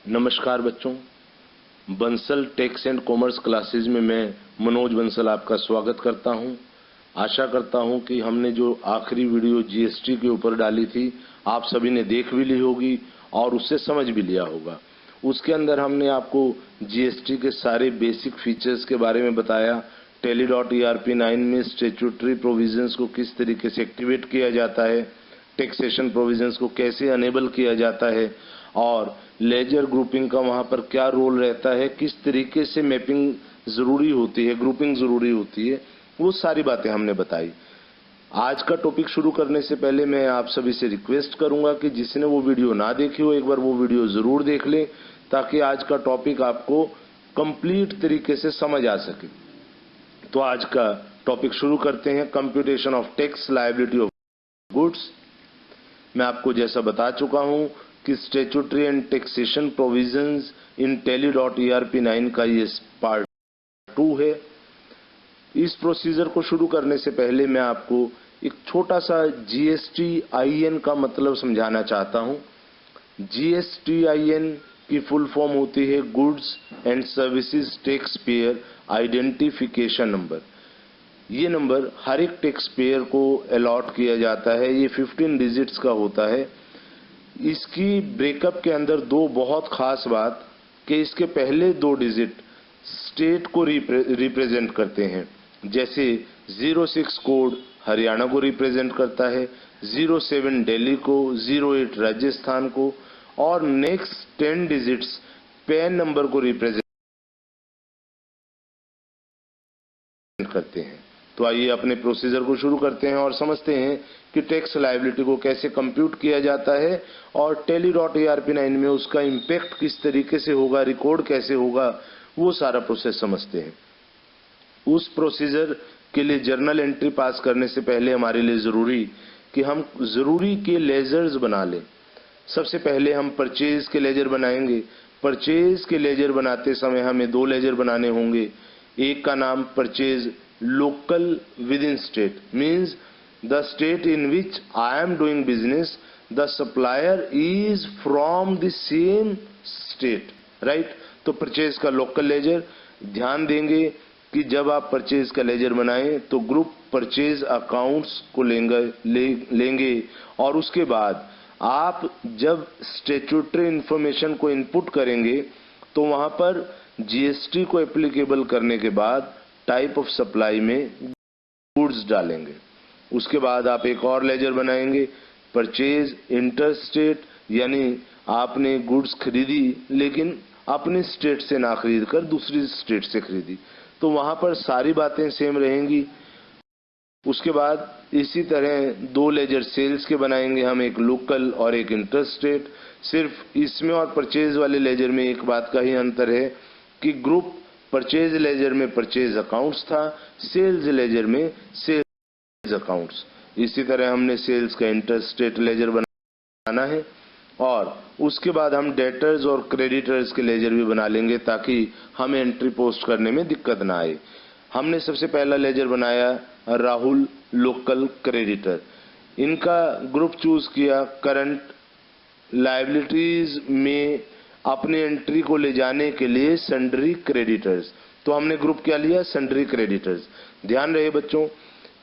नमस्कार बच्चों, Bansal tax and commerce classes में मैं मनोज बंसल आपका स्वागत करता हूं। आशा करता हूं कि हमने जो आखिरी वीडियो जीएसटी के ऊपर डाली थी आप सभी ने देख भी ली होगी और उससे समझ भी लिया होगा। उसके अंदर हमने आपको जीएसटी के सारे बेसिक फीचर्स के बारे में बताया। Tally.ERP9 में स्टैट्यूटरी प्रोविजंस को किस तरीके से एक्टिवेट किया जाता है, टैक्सेशन प्रोविजंस को कैसे अनेबल किया जाता है और लेजर ग्रुपिंग का वहां पर क्या रोल रहता है, किस तरीके से मैपिंग जरूरी होती है, ग्रुपिंग जरूरी होती है, वो सारी बातें हमने बताई। आज का टॉपिक शुरू करने से पहले मैं आप सभी से रिक्वेस्ट करूंगा कि जिसने वो वीडियो ना देखी हो एक बार वो वीडियो जरूर देख ले, ताकि आज का टॉपिक आपको कंप्लीट तरीके से समझ आ सके। तो आज का टॉपिक शुरू करते हैं, computation of tax liability of goods. मैं आपको जैसा बता चुका हूं कि statutory and taxation provisions in Tally.ERP9 का ये पार्ट 2 है। इस प्रोसीजर को शुरू करने से पहले मैं आपको एक छोटा सा GSTIN का मतलब समझाना चाहता हूं। GSTIN की फुल फॉर्म होती है goods and services tax payer identification number. ये नंबर हर एक टैक्स पेयर को अलॉट किया जाता है। ये 15 डिजिट्स का होता है। इसकी ब्रेकअप के अंदर दो बहुत खास बात कि इसके पहले दो डिजिट स्टेट को रिप्रेजेंट करते हैं। जैसे 06 कोड हरियाणा को रिप्रेजेंट करता है, 07 दिल्ली को, 08 राजस्थान को और नेक्स्ट 10 डिजिट्स पैन नंबर को रिप्रेजेंट करते हैं। तो आइए अपने प्रोसीजर को शुरू करते हैं और समझते हैं कि टैक्स लायबिलिटी को कैसे कंप्यूट किया जाता है और Tally.ERP9 में उसका इम्पैक्ट किस तरीके से होगा, रिकॉर्ड कैसे होगा, वो सारा प्रोसेस समझते हैं। उस प्रोसीजर के लिए जर्नल एंट्री पास करने से पहले हमारे लिए जरूरी कि हम जरूरी के लेजर्स बना लें। सबसे पहले हम परचेज के लेजर बनाएंगे। परचेज के लेजर बनाते समय हमें दो लेजर बनाने होंगे। एक का नाम purchase local with in state, means the state in which I am doing business, the supplier is from the same state, right. तो परचेज का लोकल लेजर। ध्यान देंगे कि जब आप परचेज का लेजर बनाएं तो ग्रुप परचेज अकाउंट्स को लेंगे और उसके बाद आप जब स्टैट्यूटरी इंफॉर्मेशन को इनपुट करेंगे तो वहां पर जीएसटी को एप्लीकेबल करने के बाद टाइप ऑफ सप्लाई में गुड्स डालेंगे। उसके बाद आप एक और लेजर बनाएंगे, परचेज इंटर स्टेट, यानी आपने गुड्स खरीदी लेकिन अपने स्टेट से ना खरीद कर दूसरी स्टेट से खरीदी, तो वहां पर सारी बातें सेम रहेंगी। उसके बाद इसी तरह दो लेजर सेल्स के बनाएंगे हम, एक लोकल और एक इंटर स्टेट। सिर्फ इसमें और परचेज वाले लेजर में एक बात का ही अंतर है कि ग्रुप परचेज लेजर में परचेज अकाउंट्स था, सेल्स लेजर में सेल्स अकाउंट्स। इसी तरह हमने सेल्स का इंटर स्टेट लेजर बनाना है और उसके बाद हम डेटर्स और क्रेडिटर्स के लेजर भी बना लेंगे ताकि हमें एंट्री पोस्ट करने में दिक्कत ना आए। हमने सबसे पहला लेजर बनाया राहुल लोकल क्रेडिटर। इनका ग्रुप चूज किया करंट लायबिलिटीज में अपने एंट्री को ले जाने के लिए सन्ड्री क्रेडिटर्स। तो हमने ग्रुप क्या लिया, सन्ड्री क्रेडिटर्स। ध्यान रहे बच्चों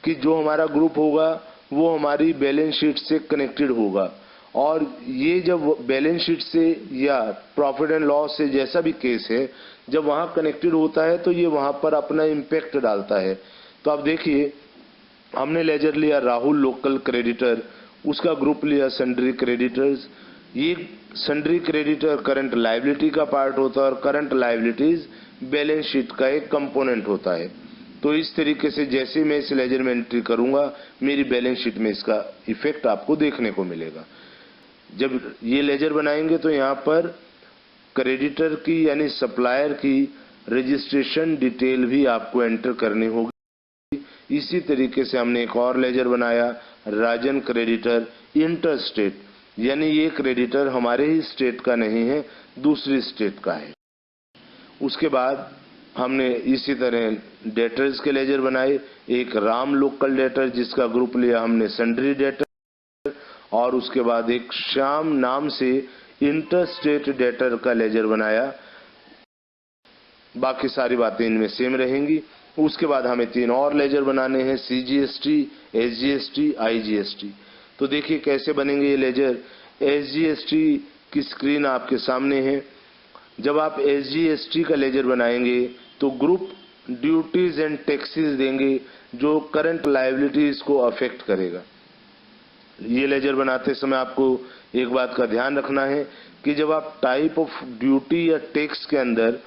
कि जो हमारा ग्रुप होगा वो हमारी बैलेंस शीट से कनेक्टेड होगा और ये जब बैलेंस शीट से या प्रॉफिट एंड लॉस से जैसा भी केस है, जब वहां कनेक्टेड होता है तो ये वहां पर अपना इम्पैक्ट डालता है। तो आप देखिए हमने लेजर लिया राहुल लोकल क्रेडिटर, उसका ग्रुप लिया सन्ड्री क्रेडिटर्स। ये सन्ड्री क्रेडिटर करंट लायबिलिटी का पार्ट होता है और करंट लायबिलिटीज बैलेंस शीट का एक कंपोनेंट होता है। तो इस तरीके से जैसे मैं इस लेजर में एंट्री करूंगा मेरी बैलेंस शीट में इसका इफेक्ट आपको देखने को मिलेगा। जब ये लेजर बनाएंगे तो यहाँ पर क्रेडिटर की यानी सप्लायर की रजिस्ट्रेशन डिटेल भी आपको एंटर करनी होगी। इसी तरीके से हमने एक और लेजर बनाया राजन क्रेडिटर इंटर स्टेट, यानी ये क्रेडिटर हमारे ही स्टेट का नहीं है, दूसरी स्टेट का है। उसके बाद हमने इसी तरह डेटर्स के लेजर बनाए, एक राम लोकल डेटर जिसका ग्रुप लिया हमने सन्ड्री डेटर और उसके बाद एक श्याम नाम से इंटरस्टेट डेटर का लेजर बनाया। बाकी सारी बातें इनमें सेम रहेंगी। उसके बाद हमें 3 और लेजर बनाने हैं, CGST, SGST, IGST। तो देखिए कैसे बनेंगे ये लेजर। SGST की स्क्रीन आपके सामने है। जब आप SGST का लेजर बनाएंगे तो ग्रुप ड्यूटीज एंड टैक्सेस देंगे जो करंट लायबिलिटीज को अफेक्ट करेगा। ये लेजर बनाते समय आपको एक बात का ध्यान रखना है कि जब आप टाइप ऑफ ड्यूटी या टैक्स के अंदर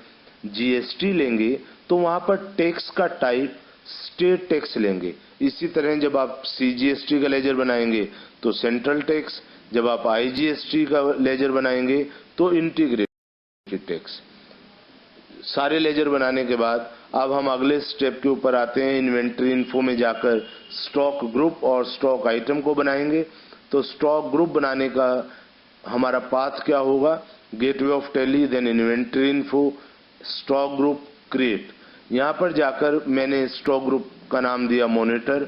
GST लेंगे तो वहां पर टैक्स का टाइप स्टेट टैक्स लेंगे। इसी तरह जब आप CGST का लेजर बनाएंगे तो सेंट्रल टैक्स, जब आप IGST का लेजर बनाएंगे तो इंटीग्रेटेड टैक्स। सारे लेजर बनाने के बाद अब हम अगले स्टेप के ऊपर आते हैं। इन्वेंट्री इन्फो में जाकर स्टॉक ग्रुप और स्टॉक आइटम को बनाएंगे। तो स्टॉक ग्रुप बनाने का हमारा पाथ क्या होगा, gateway of Tally, then inventory info, stock group, create. यहाँ पर जाकर मैंने स्टॉक ग्रुप का नाम दिया मॉनिटर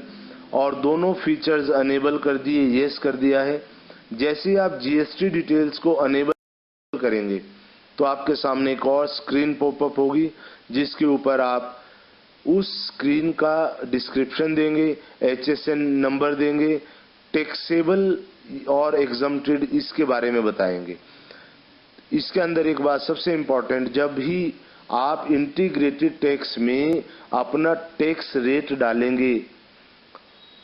और दोनों फीचर्स अनेबल कर दिए, यस कर दिया है। जैसे ही आप GST डिटेल्स को अनेबल करेंगे तो आपके सामने एक और स्क्रीन पॉपअप होगी जिसके ऊपर आप उस स्क्रीन का डिस्क्रिप्शन देंगे, HSN नंबर देंगे, टैक्सेबल और एग्जम्प्टेड इसके बारे में बताएंगे। इसके अंदर एक बात सबसे इम्पोर्टेंट, जब भी आप इंटीग्रेटेड टैक्स में अपना टैक्स रेट डालेंगे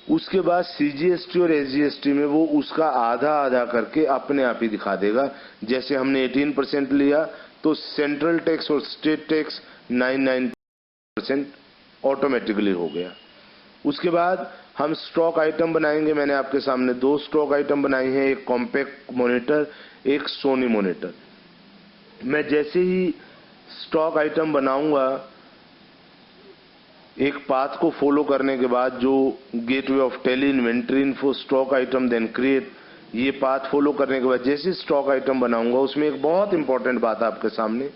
उसके बाद CGST और SGST में वो उसका आधा आधा करके अपने आप ही दिखा देगा। जैसे हमने 18% लिया तो सेंट्रल टैक्स और स्टेट टैक्स 99% ऑटोमेटिकली हो गया। उसके बाद हम स्टॉक आइटम बनाएंगे। मैंने आपके सामने 2 स्टॉक आइटम बनाए हैं, एक कॉम्पैक्ट मॉनिटर, एक सोनी मॉनिटर। मैं जैसे ही स्टॉक आइटम बनाऊंगा एक पाथ को फॉलो करने के बाद जो gateway of Tally, inventory info, stock item, then create, ये पाथ फॉलो करने के बाद जैसे स्टॉक आइटम बनाऊंगा उसमें एक बहुत इंपॉर्टेंट बात आपके सामने,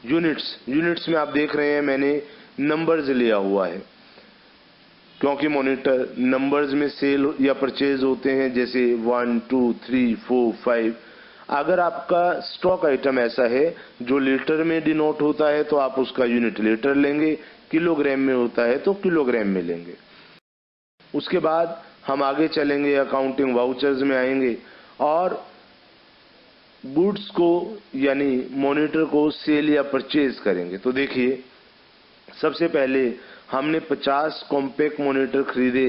यूनिट्स में आप देख रहे हैं मैंने नंबर्स लिया हुआ है क्योंकि मॉनिटर नंबर्स में सेल या परचेज होते हैं, जैसे 1 2 3 4 5। अगर आपका स्टॉक आइटम ऐसा है जो लीटर में डिनोट होता है तो आप उसका यूनिट लीटर लेंगे, किलोग्राम में होता है तो किलोग्राम में लेंगे। उसके बाद हम आगे चलेंगे, अकाउंटिंग वाउचर्स में आएंगे और गुड्स को यानी मॉनिटर को सेल या परचेज करेंगे। तो देखिए सबसे पहले हमने 50 कॉम्पैक्ट मॉनिटर खरीदे,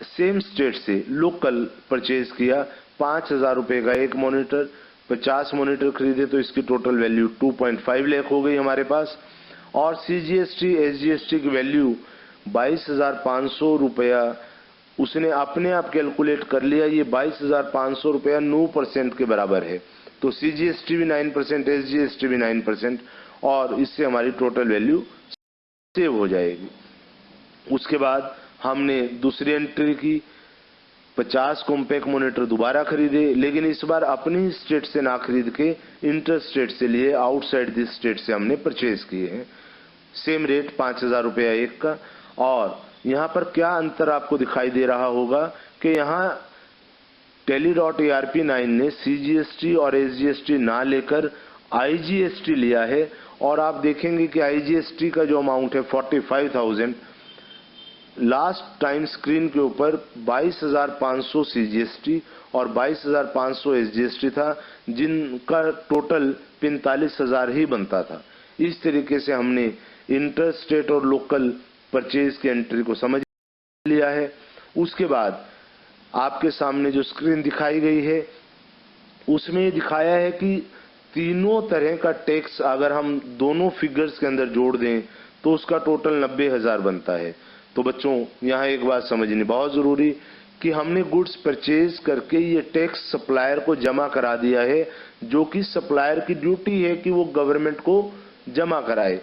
सेम स्टेट से लोकल परचेज किया, 5,000 रुपए का एक मॉनिटर। 50 मॉनिटर खरीदे तो इसकी टोटल वैल्यू 2.5 लाख हो गई हमारे पास। और CGST SGST की वैल्यू 22,500 रुपया उसने अपने आप कैलकुलेट कर लिया। ये 22,500 रुपया 9% के बराबर है। तो CGST भी 9%, SGST भी 9% और इससे हमारी टोटल वैल्यू सेव हो जाएगी। उसके बाद हमने दूसरी एंट्री की, 50 कॉम्पैक्ट मॉनिटर दोबारा खरीदे, लेकिन इस बार अपनी स्टेट से ना खरीद के इंटर स्टेट से लिए, आउटसाइड दिस स्टेट से हमने परचेज किए हैं। सेम रेट 5,000 रुपया एक का। और यहाँ पर क्या अंतर आपको दिखाई दे रहा होगा कि यहाँ tally.arp9 ने CGST और SGST ना लेकर IGST लिया है और आप देखेंगे कि IGST का जो अमाउंट है 45,000, लास्ट टाइम स्क्रीन के ऊपर 22,500 CGST और 22,500 SGST था, जिनका टोटल 45,000 ही बनता था। इस तरीके से हमने इंटर स्टेट और लोकल परचेज की एंट्री को समझ लिया है। उसके बाद आपके सामने जो स्क्रीन दिखाई गई है उसमें ये दिखाया है कि तीनों तरह का टैक्स अगर हम दोनों फिगर्स के अंदर जोड़ दें तो उसका टोटल 90,000 बनता है। तो बच्चों यहाँ एक बात समझनी बहुत जरूरी कि हमने गुड्स परचेज करके ये टैक्स सप्लायर को जमा करा दिया है, जो कि सप्लायर की ड्यूटी है कि वो गवर्नमेंट को जमा कराए।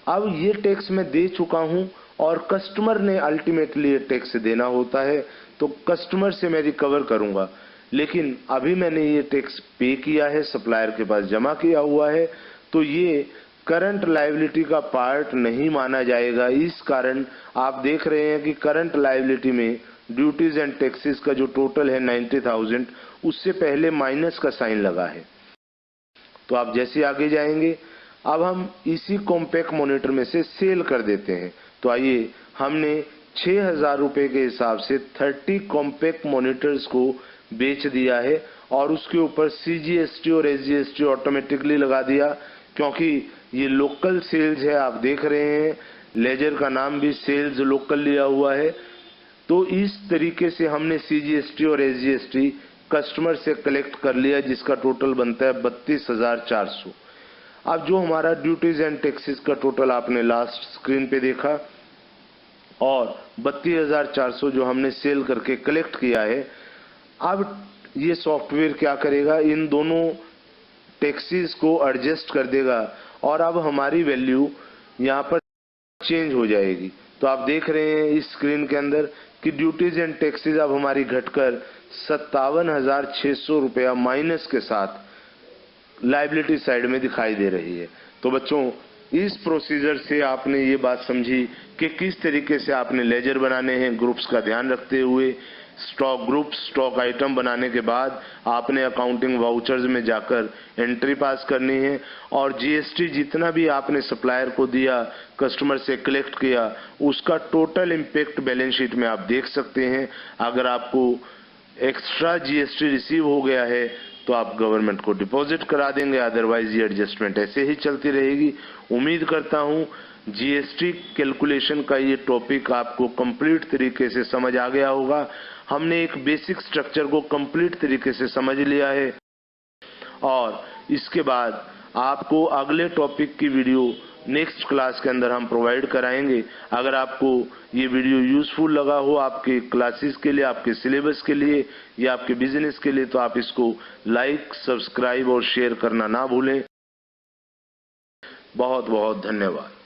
अब ये टैक्स मैं दे चुका हूं और कस्टमर ने अल्टीमेटली ये टैक्स देना होता है, तो कस्टमर से मैं रिकवर करूंगा। लेकिन अभी मैंने ये टैक्स पे किया है, सप्लायर के पास जमा किया हुआ है, तो ये करंट लायबिलिटी का पार्ट नहीं माना जाएगा। इस कारण आप देख रहे हैं कि करंट लायबिलिटी में ड्यूटीज एंड टैक्सेस का जो टोटल है 90,000, उससे पहले माइनस का साइन लगा है। तो आप जैसे आगे जाएंगे, अब हम इसी कॉम्पैक्ट मॉनिटर में से सेल कर देते हैं। तो आइए, हमने 6,000 रुपए के हिसाब से 30 कॉम्पैक्ट मॉनिटर्स को बेच दिया है और उसके ऊपर CGST और SGST ऑटोमेटिकली लगा दिया, क्योंकि ये लोकल सेल्स है। आप देख रहे हैं लेजर का नाम भी सेल्स लोकल लिया हुआ है। तो इस तरीके से हमने CGST और SGST कस्टमर से कलेक्ट कर लिया, जिसका टोटल बनता है 32,400। अब जो हमारा ड्यूटीज एंड टैक्सेस का टोटल आपने लास्ट स्क्रीन पे देखा और 32,400 जो हमने सेल करके कलेक्ट किया है, अब ये सॉफ्टवेयर क्या करेगा, इन दोनों टैक्सेस को एडजस्ट कर देगा और अब हमारी वैल्यू यहाँ पर चेंज हो जाएगी। तो आप देख रहे हैं इस स्क्रीन के अंदर कि ड्यूटीज एंड टैक्सेस अब हमारी घटकर 57,600 रुपया माइनस के साथ लायबिलिटी साइड में दिखाई दे रही है। तो बच्चों, इस प्रोसीजर से आपने ये बात समझी कि किस तरीके से आपने लेजर बनाने हैं ग्रुप्स का ध्यान रखते हुए। स्टॉक ग्रुप, स्टॉक आइटम बनाने के बाद आपने अकाउंटिंग वाउचर्स में जाकर एंट्री पास करनी है और GST जितना भी आपने सप्लायर को दिया, कस्टमर से कलेक्ट किया, उसका टोटल इम्पैक्ट बैलेंस शीट में आप देख सकते हैं। अगर आपको एक्स्ट्रा GST रिसीव हो गया है तो आप गवर्नमेंट को डिपॉजिट करा देंगे, अदरवाइज ये एडजस्टमेंट ऐसे ही चलती रहेगी। उम्मीद करता हूं GST कैलकुलेशन का ये टॉपिक आपको कंप्लीट तरीके से समझ आ गया होगा। हमने एक बेसिक स्ट्रक्चर को कंप्लीट तरीके से समझ लिया है और इसके बाद आपको अगले टॉपिक की वीडियो नेक्स्ट क्लास के अंदर हम प्रोवाइड कराएंगे। अगर आपको ये वीडियो यूजफुल लगा हो आपके क्लासेस के लिए, आपके सिलेबस के लिए या आपके बिजनेस के लिए, तो आप इसको लाइक, सब्सक्राइब और शेयर करना ना भूलें। बहुत बहुत धन्यवाद।